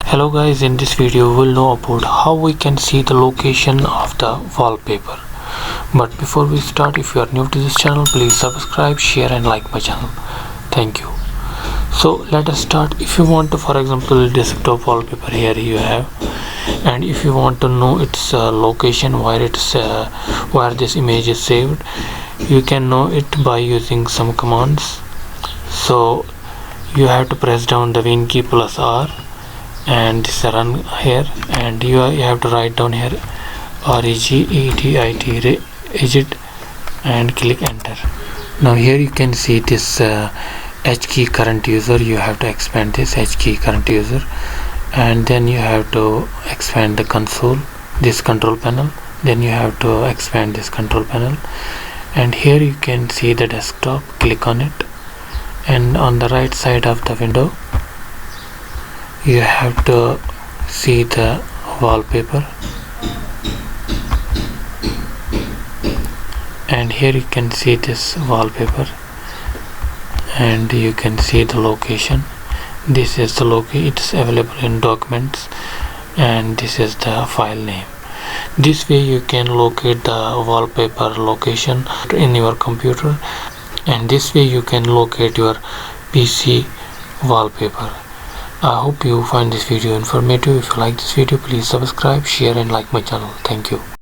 Hello guys, in this video we'll know about how we can see the location of the wallpaper. But before we start, if you are new to this channel, please subscribe, share and like my channel. Thank you. So let us start. If you want to, for example, desktop wallpaper, here you have, and if you want to know its location, where this image is saved, you can know it by using some commands. So you have to press down the Win key plus R, and this run here, and you have to write down here regedit and click enter. Now here you can see this H key current user. You have to expand this H key current user, and then you have to expand the console, this control panel. Then you have to expand this control panel, and here you can see the desktop. Click on it, and on the right side of the window you have to see the wallpaper, and here you can see this wallpaper, and you can see the location. This is the location. It's available in documents, and this is the file name. This way you can locate the wallpaper location in your computer, and this way you can locate your PC wallpaper. I hope you find this video informative. If you like this video, please subscribe, share and like my channel. Thank you.